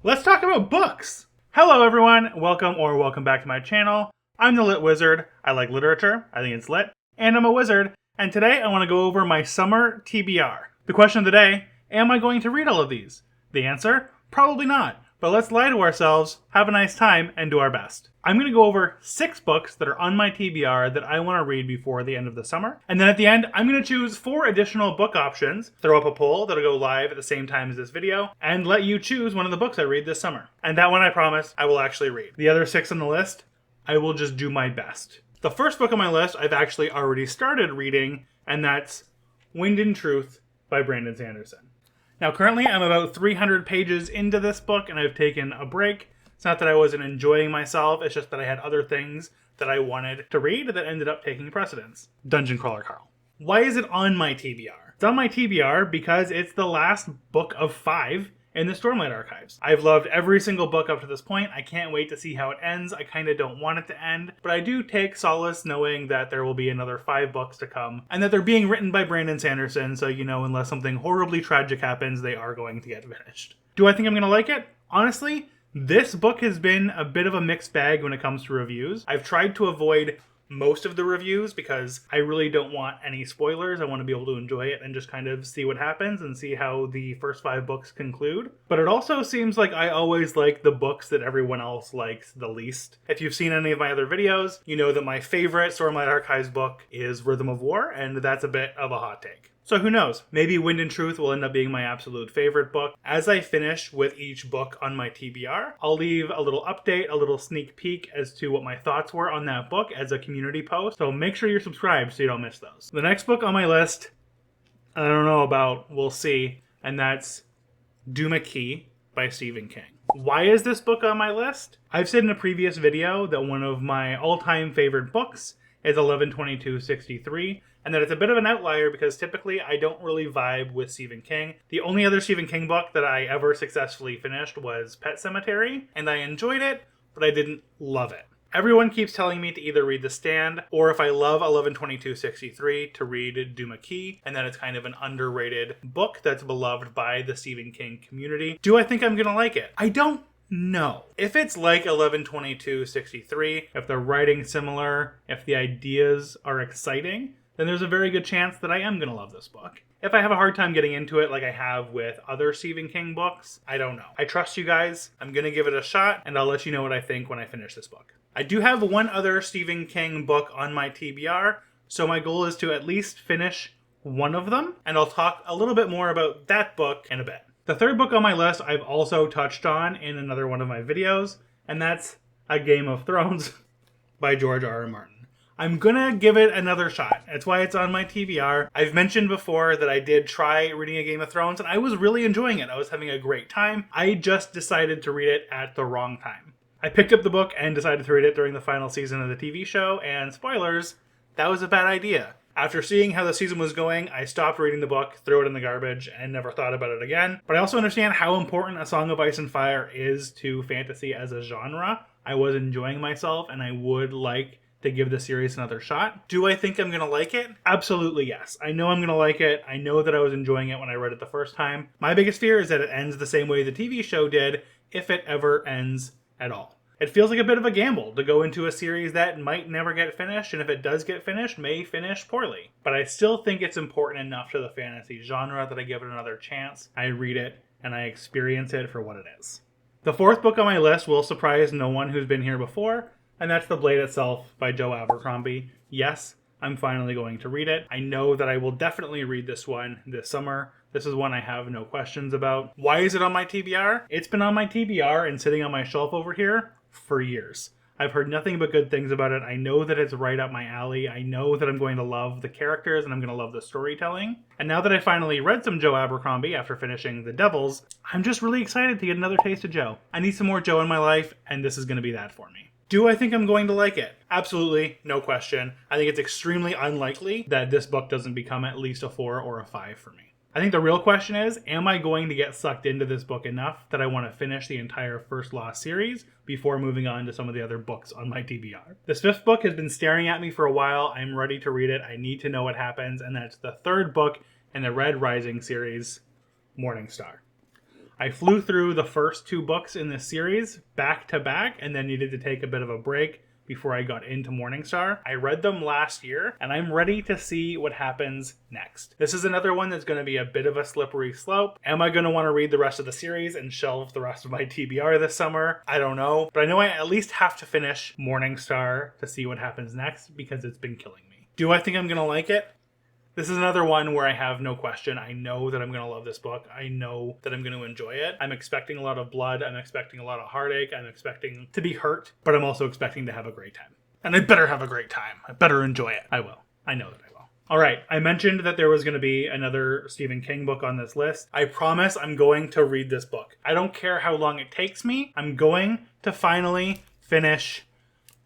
Let's talk about books! Hello everyone, welcome back to my channel. I'm the Lit Wizard. I like literature, I think it's lit, and I'm a wizard. And today I want to go over my Summer TBR. The question of the day, am I going to read all of these? The answer, probably not. But let's lie to ourselves, have a nice time, and do our best. I'm going to go over 6 books that are on my TBR that I want to read before the end of the summer. And then at the end, I'm going to choose 4 additional book options, throw up a poll that'll go live at the same time as this video, and let you choose one of the books I read this summer. And that one I promise I will actually read. The other 6 on the list, I will just do my best. The first book on my list I've actually already started reading, and that's Wind and Truth by Brandon Sanderson. Now currently I'm about 300 pages into this book and I've taken a break. It's not that I wasn't enjoying myself, it's just that I had other things that I wanted to read that ended up taking precedence. Dungeon Crawler Carl. Why is it on my TBR? It's on my TBR because it's the last book of 5 in the Stormlight Archives. I've loved every single book up to this point. I can't wait to see how it ends. I kind of don't want it to end, but I do take solace knowing that there will be another 5 books to come and that they're being written by Brandon Sanderson, so you know, unless something horribly tragic happens, they are going to get finished. Do I think I'm going to like it? Honestly, this book has been a bit of a mixed bag when it comes to reviews. I've tried to avoid most of the reviews because I really don't want any spoilers. I want to be able to enjoy it and just kind of see what happens and see how the first 5 books conclude. But it also seems like I always like the books that everyone else likes the least. If you've seen any of my other videos, you know that my favorite Stormlight Archives book is Rhythm of War, and that's a bit of a hot take. So who knows? Maybe Wind and Truth will end up being my absolute favorite book. As I finish with each book on my TBR, I'll leave a little update, a little sneak peek as to what my thoughts were on that book as a community post. So make sure you're subscribed so you don't miss those. The next book on my list, I don't know about, we'll see, and that's Duma Key by Stephen King. Why is this book on my list? I've said in a previous video that one of my all-time favorite books is 11/22/63, and that it's a bit of an outlier because typically I don't really vibe with Stephen King. The only other Stephen King book that I ever successfully finished was Pet Sematary, and I enjoyed it, but I didn't love it. Everyone keeps telling me to either read The Stand, or if I love 11/22/63, to read Duma Key, and that it's kind of an underrated book that's beloved by the Stephen King community. Do I think I'm gonna like it? I don't know. If it's like 11/22/63, if the writing's similar, if the ideas are exciting, then there's a very good chance that I am going to love this book. If I have a hard time getting into it like I have with other Stephen King books, I don't know. I trust you guys. I'm going to give it a shot, and I'll let you know what I think when I finish this book. I do have one other Stephen King book on my TBR, so my goal is to at least finish one of them, and I'll talk a little bit more about that book in a bit. The third book on my list I've also touched on in another one of my videos, and that's A Game of Thrones by George R.R. Martin. I'm gonna give it another shot. That's why it's on my TBR. I've mentioned before that I did try reading A Game of Thrones, and I was really enjoying it. I was having a great time. I just decided to read it at the wrong time. I picked up the book and decided to read it during the final season of the TV show, and spoilers, that was a bad idea. After seeing how the season was going, I stopped reading the book, threw it in the garbage, and never thought about it again. But I also understand how important A Song of Ice and Fire is to fantasy as a genre. I was enjoying myself, and I would like to give the series another shot. Do I think I'm going to like it? Absolutely yes. I know I'm going to like it. I know that I was enjoying it when I read it the first time. My biggest fear is that it ends the same way the TV show did, if it ever ends at all. It feels like a bit of a gamble to go into a series that might never get finished, and if it does get finished, may finish poorly. But I still think it's important enough to the fantasy genre that I give it another chance. I read it, and I experience it for what it is. The fourth book on my list will surprise no one who's been here before, and that's The Blade Itself by Joe Abercrombie. Yes, I'm finally going to read it. I know that I will definitely read this one this summer. This is one I have no questions about. Why is it on my TBR? It's been on my TBR and sitting on my shelf over here for years. I've heard nothing but good things about it. I know that it's right up my alley. I know that I'm going to love the characters and I'm going to love the storytelling. And now that I finally read some Joe Abercrombie after finishing The Devils, I'm just really excited to get another taste of Joe. I need some more Joe in my life, and this is going to be that for me. Do I think I'm going to like it? Absolutely, no question. I think it's extremely unlikely that this book doesn't become at least a 4 or a 5 for me. I think the real question is, am I going to get sucked into this book enough that I want to finish the entire First Lost series before moving on to some of the other books on my TBR? This 5th book has been staring at me for a while. I'm ready to read it. I need to know what happens, and that's the 3rd book in the Red Rising series, Morning Star. I flew through the first 2 books in this series back to back and then needed to take a bit of a break before I got into Morningstar. I read them last year and I'm ready to see what happens next. This is another one that's going to be a bit of a slippery slope. Am I going to want to read the rest of the series and shelve the rest of my TBR this summer? I don't know, but I know I at least have to finish Morningstar to see what happens next because it's been killing me. Do I think I'm going to like it? This is another one where I have no question. I know that I'm going to love this book. I know that I'm going to enjoy it. I'm expecting a lot of blood. I'm expecting a lot of heartache. I'm expecting to be hurt, but I'm also expecting to have a great time. And I better have a great time. I better enjoy it. I will. I know that I will. All right. I mentioned that there was going to be another Stephen King book on this list. I promise I'm going to read this book. I don't care how long it takes me. I'm going to finally finish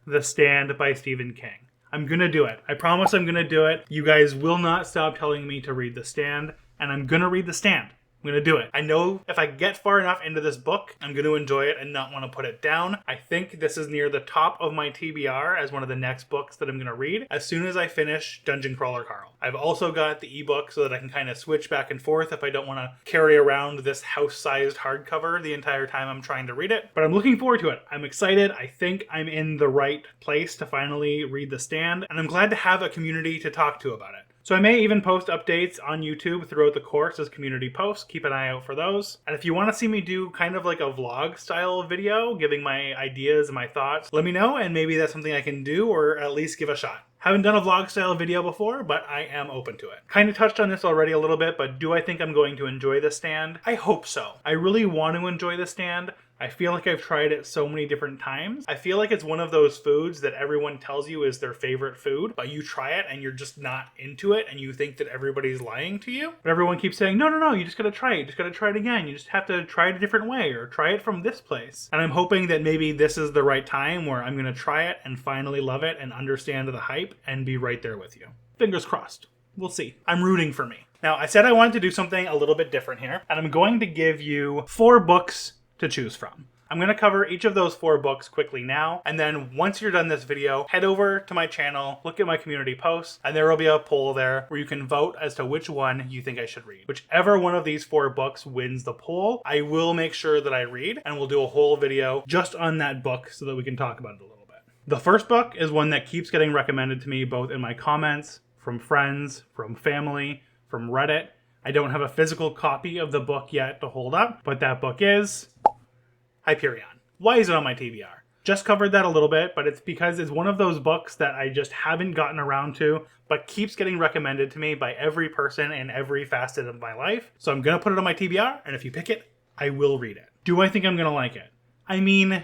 The Stand by Stephen King. I'm going to do it. I promise I'm going to do it. You guys will not stop telling me to read The Stand, and I'm going to read The Stand. I'm going to do it. I know if I get far enough into this book, I'm going to enjoy it and not want to put it down. I think this is near the top of my TBR as one of the next books that I'm going to read as soon as I finish Dungeon Crawler Carl. I've also got the ebook so that I can kind of switch back and forth if I don't want to carry around this house-sized hardcover the entire time I'm trying to read it. But I'm looking forward to it. I'm excited. I think I'm in the right place to finally read The Stand, and I'm glad to have a community to talk to about it. So I may even post updates on YouTube throughout the course as community posts. Keep an eye out for those. And if you want to see me do kind of like a vlog style video, giving my ideas and my thoughts, let me know and maybe that's something I can do or at least give a shot. Haven't done a vlog style video before, but I am open to it. Kind of touched on this already a little bit, but do I think I'm going to enjoy The Stand? I hope so. I really want to enjoy The Stand. I feel like I've tried it so many different times. I feel like it's one of those foods that everyone tells you is their favorite food, but you try it and you're just not into it and you think that everybody's lying to you. But everyone keeps saying, no, you just gotta try it. You just gotta try it again. You just have to try it a different way or try it from this place. And I'm hoping that maybe this is the right time where I'm gonna try it and finally love it and understand the hype and be right there with you. Fingers crossed. We'll see. I'm rooting for me. Now, I said I wanted to do something a little bit different here, and I'm going to give you 4 books to choose from. I'm going to cover each of those 4 books quickly now, and then once you're done this video, head over to my channel, look at my community posts, and there will be a poll there where you can vote as to which one you think I should read. Whichever one of these 4 books wins the poll, I will make sure that I read, and we'll do a whole video just on that book so that we can talk about it a little bit. The first book is one that keeps getting recommended to me both in my comments, from friends, from family, from Reddit. I don't have a physical copy of the book yet to hold up, but that book is Hyperion. Why is it on my TBR? Just covered that a little bit, but it's because it's one of those books that I just haven't gotten around to, but keeps getting recommended to me by every person in every facet of my life. So I'm going to put it on my TBR, and if you pick it, I will read it. Do I think I'm going to like it? I mean,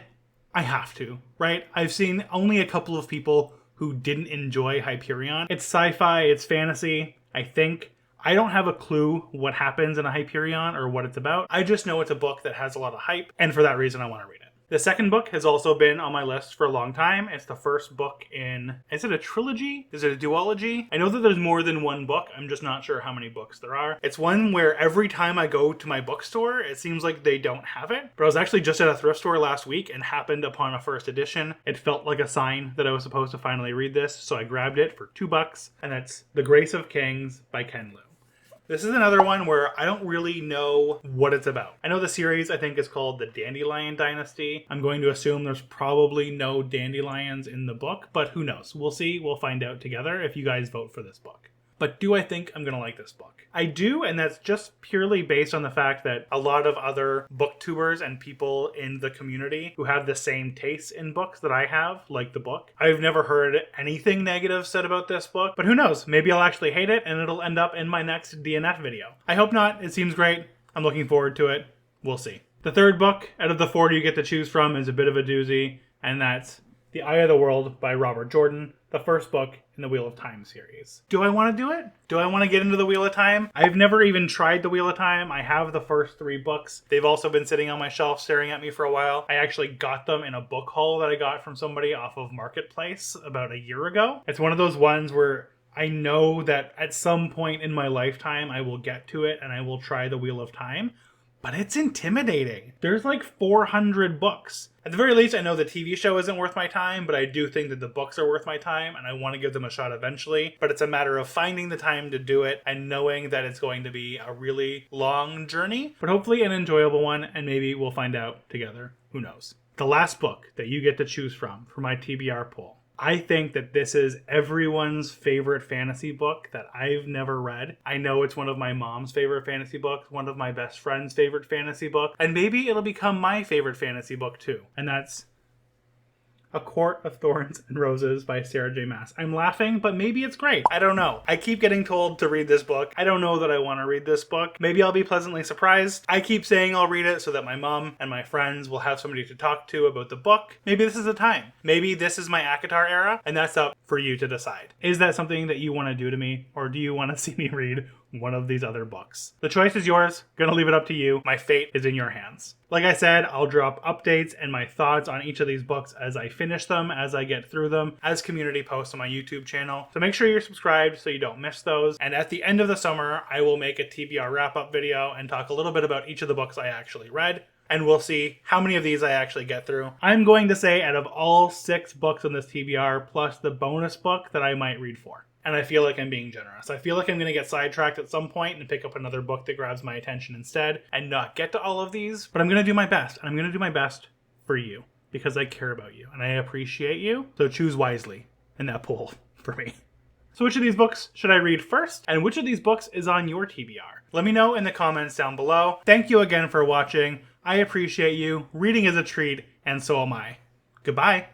I have to, right? I've seen only a couple of people who didn't enjoy Hyperion. It's sci-fi, it's fantasy, I think. I don't have a clue what happens in a Hyperion or what it's about. I just know it's a book that has a lot of hype, and for that reason I want to read it. The second book has also been on my list for a long time. It's the first book in, is it a trilogy? Is it a duology? I know that there's more than one book. I'm just not sure how many books there are. It's one where every time I go to my bookstore, it seems like they don't have it. But I was actually just at a thrift store last week and happened upon a first edition. It felt like a sign that I was supposed to finally read this, so I grabbed it for $2, and that's The Grace of Kings by Ken Liu. This is another one where I don't really know what it's about. I know the series, I think, is called The Dandelion Dynasty. I'm going to assume there's probably no dandelions in the book, but who knows? We'll see. We'll find out together if you guys vote for this book. But do I think I'm going to like this book? I do, and that's just purely based on the fact that a lot of other booktubers and people in the community who have the same tastes in books that I have, like the book. I've never heard anything negative said about this book, but who knows? Maybe I'll actually hate it and it'll end up in my next DNF video. I hope not. It seems great. I'm looking forward to it. We'll see. The third book out of the 4 you get to choose from is a bit of a doozy, and that's The Eye of the World by Robert Jordan, the first book in the Wheel of Time series. Do I want to do it? Do I want to get into the Wheel of Time? I've never even tried the Wheel of Time. I have the first 3 books. They've also been sitting on my shelf staring at me for a while. I actually got them in a book haul that I got from somebody off of Marketplace about a year ago. It's one of those ones where I know that at some point in my lifetime I will get to it and I will try the Wheel of Time. but it's intimidating. There's like 400 books. At the very least, I know the TV show isn't worth my time, but I do think that the books are worth my time, and I want to give them a shot eventually. But it's a matter of finding the time to do it and knowing that it's going to be a really long journey, but hopefully an enjoyable one, and maybe we'll find out together. Who knows? The last book that you get to choose from for my TBR poll. I think that this is everyone's favorite fantasy book that I've never read. I know it's one of my mom's favorite fantasy books, one of my best friend's favorite fantasy book, and maybe it'll become my favorite fantasy book too. And that's A Court of Thorns and Roses by Sarah J. Maas. I'm laughing, but maybe it's great. I don't know. I keep getting told to read this book. I don't know that I want to read this book. Maybe I'll be pleasantly surprised. I keep saying I'll read it so that my mom and my friends will have somebody to talk to about the book. Maybe this is the time. Maybe this is my ACOTAR era, and that's up for you to decide. Is that something that you want to do to me, or do you want to see me read one of these other books? The choice is yours. Gonna leave it up to you. My fate is in your hands. Like I said, I'll drop updates and my thoughts on each of these books as I finish them, as I get through them, as community posts on my YouTube channel. So make sure you're subscribed so you don't miss those. And at the end of the summer, I will make a TBR wrap-up video and talk a little bit about each of the books I actually read. And we'll see how many of these I actually get through. I'm going to say out of all 6 books on this TBR, plus the bonus book, that I might read 4. And I feel like I'm being generous. I feel like I'm going to get sidetracked at some point and pick up another book that grabs my attention instead and not get to all of these. But I'm going to do my best. And I'm going to do my best for you because I care about you and I appreciate you. So choose wisely in that poll for me. So which of these books should I read first? And which of these books is on your TBR? Let me know in the comments down below. Thank you again for watching. I appreciate you. Reading is a treat, and so am I. Goodbye.